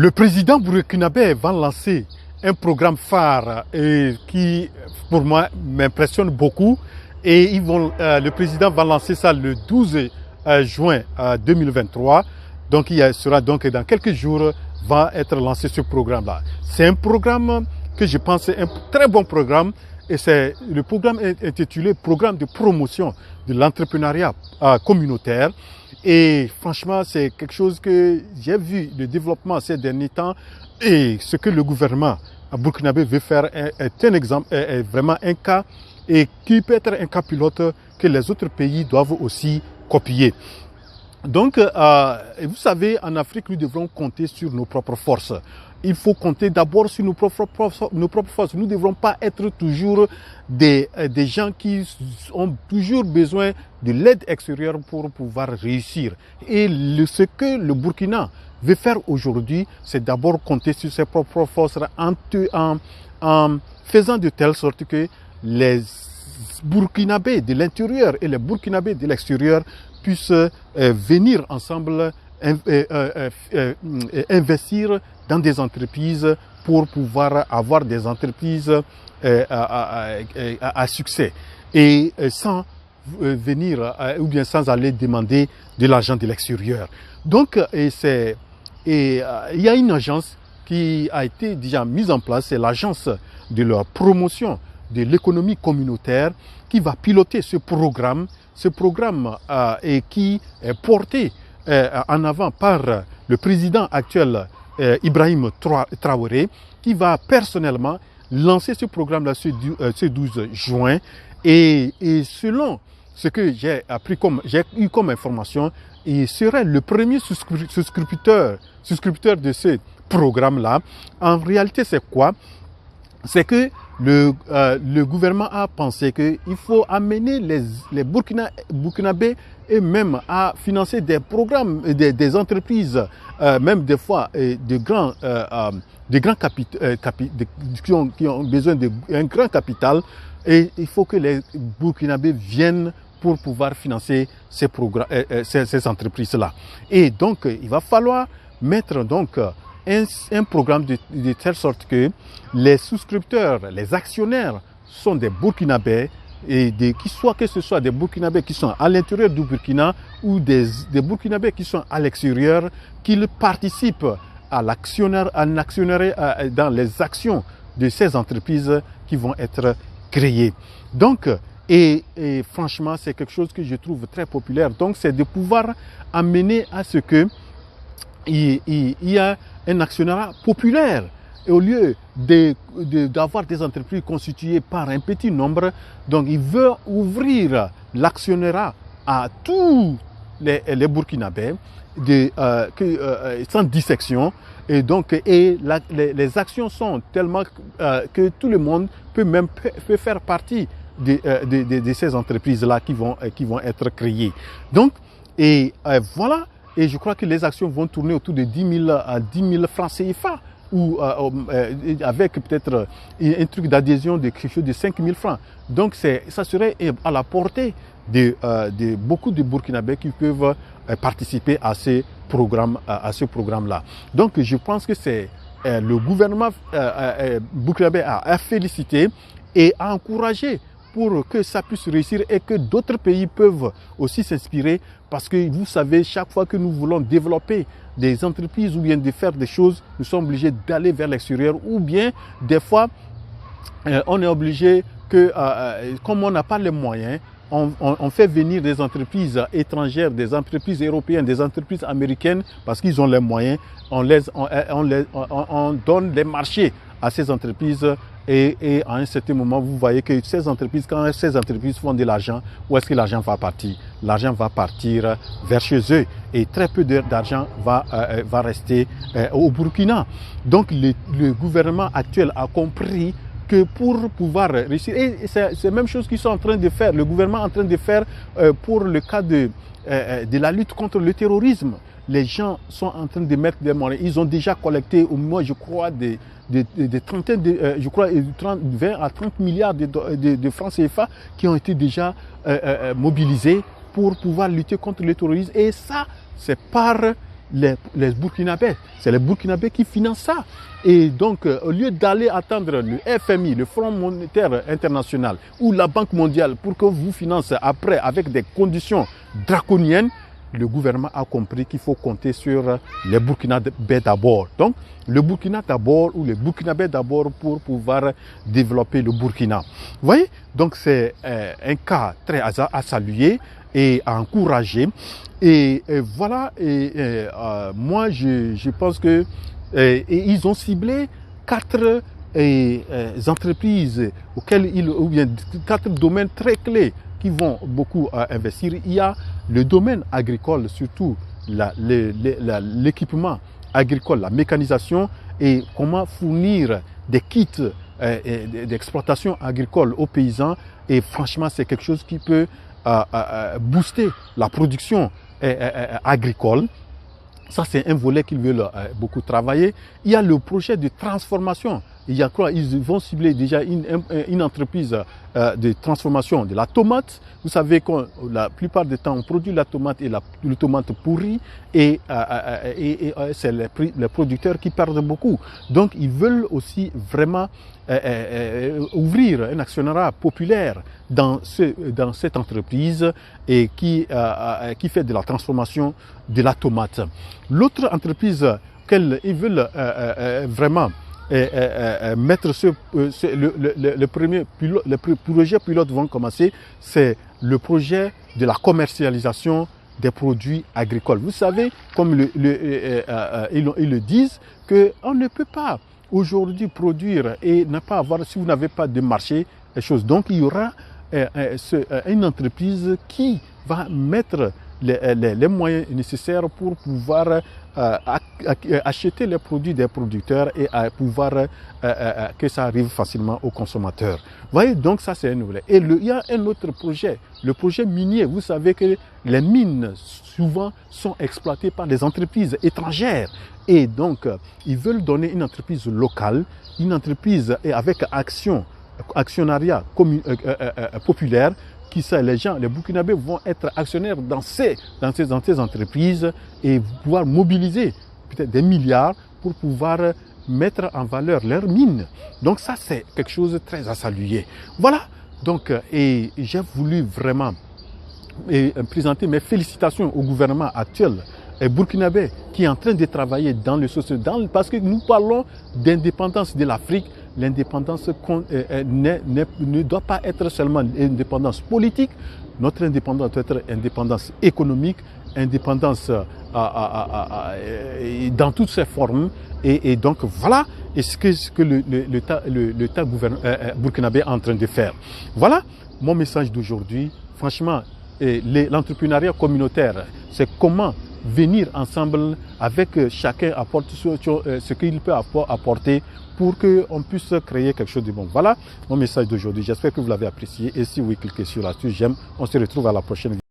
Le président burkinabé va lancer un programme phare qui, pour moi, m'impressionne beaucoup. Et le président va lancer ça le 12 juin 2023. Donc, il sera donc dans quelques jours, va être lancé ce programme-là. C'est un programme que je pense est un très bon programme. Et le programme est intitulé Programme de promotion de l'entrepreneuriat communautaire. Et franchement, c'est quelque chose que j'ai vu, le développement ces derniers temps. Et ce que le gouvernement burkinabé veut faire est un exemple, est vraiment un cas, et qui peut être un cas pilote que les autres pays doivent aussi copier. Donc, vous savez, en Afrique, nous devrons compter sur nos propres forces. Il faut compter d'abord sur nos propres forces. Nous ne devrons pas être toujours des gens qui ont toujours besoin de l'aide extérieure pour pouvoir réussir. Et ce que le Burkina veut faire aujourd'hui, c'est d'abord compter sur ses propres forces en faisant de telle sorte que les Burkinabés de l'intérieur et les Burkinabés de l'extérieur puissent venir ensemble investir dans des entreprises pour pouvoir avoir des entreprises à succès et sans venir ou bien sans aller demander de l'argent de l'extérieur. Donc, il y a une agence qui a été déjà mise en place, c'est l'agence de la promotion de l'économie communautaire qui va piloter ce programme et qui est porté en avant par le président actuel Ibrahim Traoré, qui va personnellement lancer ce programme-là ce 12 juin. Et selon ce que j'ai eu comme information, il serait le premier souscripteur de ce programme-là. En réalité, c'est quoi? C'est que le gouvernement a pensé qu'il faut amener les Burkinabés et même à financer des programmes, des entreprises, même des fois de grands qui ont besoin d'un grand capital. Et il faut que les Burkinabés viennent pour pouvoir financer ces entreprises-là. Et donc, il va falloir mettre donc un programme de telle sorte que les souscripteurs, les actionnaires sont des Burkinabés, et que ce soit des Burkinabés qui sont à l'intérieur du Burkina ou des Burkinabés qui sont à l'extérieur, qu'ils participent à l'actionnariat dans les actions de ces entreprises qui vont être créées. Donc, et franchement, c'est quelque chose que je trouve très populaire. Donc, c'est de pouvoir amener à ce que il y a un actionnariat populaire. Et au lieu d'avoir des entreprises constituées par un petit nombre, donc il veut ouvrir l'actionnariat à tous les Burkinabés sans dissection. Et donc, les actions sont tellement que tout le monde peut faire partie de ces entreprises-là qui vont être créées. Donc, voilà. Et je crois que les actions vont tourner autour de 10 000 francs CFA ou avec peut-être un truc d'adhésion de quelque chose de 5 000 francs. Donc, ça serait à la portée de beaucoup de Burkinabés qui peuvent participer à ce programme-là. Donc, je pense que c'est le gouvernement burkinabé à féliciter et à encourager pour que ça puisse réussir et que d'autres pays peuvent aussi s'inspirer, parce que vous savez, chaque fois que nous voulons développer des entreprises ou bien de faire des choses, nous sommes obligés d'aller vers l'extérieur, ou bien des fois on est obligé que, comme on n'a pas les moyens, on fait venir des entreprises étrangères, des entreprises européennes, des entreprises américaines, parce qu'ils ont les moyens, on donne des marchés à ces entreprises. Et à un certain moment, vous voyez que quand ces entreprises font de l'argent, où est-ce que l'argent va partir? L'argent va partir vers chez eux et très peu d'argent va rester au Burkina. Donc le gouvernement actuel a compris que pour pouvoir réussir, et c'est la même chose qu'ils sont en train de faire, le gouvernement est en train de faire pour le cas de la lutte contre le terrorisme. Les gens sont en train de mettre des moyens. Ils ont déjà collecté au moins, je crois, des trentaines je crois, 20 à 30 milliards de francs CFA qui ont été déjà mobilisés pour pouvoir lutter contre le terrorisme. Et ça, c'est par les Burkinabés. C'est les Burkinabés qui financent ça. Et donc, au lieu d'aller attendre le FMI, le Fonds monétaire international ou la Banque mondiale pour que vous financez après avec des conditions draconiennes, le gouvernement a compris qu'il faut compter sur les Burkinabés d'abord. Donc, le Burkina d'abord ou les Burkinabés d'abord pour pouvoir développer le Burkina. Vous voyez? Donc, c'est un cas très à saluer et à encourager. Et voilà, moi, je pense que ils ont ciblé 4 entreprises ou bien 4 domaines très clés qui vont beaucoup investir. Il y a le domaine agricole, surtout l'équipement agricole, la mécanisation et comment fournir des kits d'exploitation agricole aux paysans. Et franchement, c'est quelque chose qui peut booster la production agricole. Ça, c'est un volet qu'ils veulent beaucoup travailler. Il y a le projet de transformation. Il y a quoi? Ils vont cibler déjà une entreprise de transformation de la tomate. Vous savez que la plupart du temps, on produit la tomate et la tomate pourrie et c'est les producteurs qui perdent beaucoup. Donc, ils veulent aussi vraiment ouvrir un actionnariat populaire dans cette entreprise et qui fait de la transformation de la tomate. L'autre entreprise qu'ils veulent vraiment mettre le projet pilote vont commencer, c'est le projet de la commercialisation des produits agricoles. Vous savez, comme ils le disent, qu'on ne peut pas aujourd'hui produire et ne pas avoir, si vous n'avez pas de marché, les choses. Donc il y aura une entreprise qui va mettre les moyens nécessaires pour pouvoir acheter les produits des producteurs et pouvoir que ça arrive facilement aux consommateurs. Vous voyez, donc ça c'est un volet. Et il y a un autre projet, le projet minier. Vous savez que les mines souvent sont exploitées par des entreprises étrangères. Et donc, ils veulent donner une entreprise locale, une entreprise avec actionnariat populaire, qui ça, les Burkinabés vont être actionnaires dans ces entreprises et pouvoir mobiliser peut-être des milliards pour pouvoir mettre en valeur leurs mines. Donc ça, c'est quelque chose de très à saluer. Voilà, donc, et j'ai voulu vraiment présenter mes félicitations au gouvernement actuel burkinabé qui est en train de travailler dans le social, parce que nous parlons d'indépendance de l'Afrique. L'indépendance ne doit pas être seulement une indépendance politique. Notre indépendance doit être indépendance économique, indépendance dans toutes ses formes. Et donc voilà ce que l'État burkinabé est en train de faire. Voilà mon message d'aujourd'hui. Franchement, l'entrepreneuriat communautaire, c'est comment venir ensemble avec chacun apporte ce qu'il peut apporter pour qu'on puisse créer quelque chose de bon. Voilà mon message d'aujourd'hui. J'espère que vous l'avez apprécié. Et si oui, cliquez sur la touche j'aime. On se retrouve à la prochaine vidéo.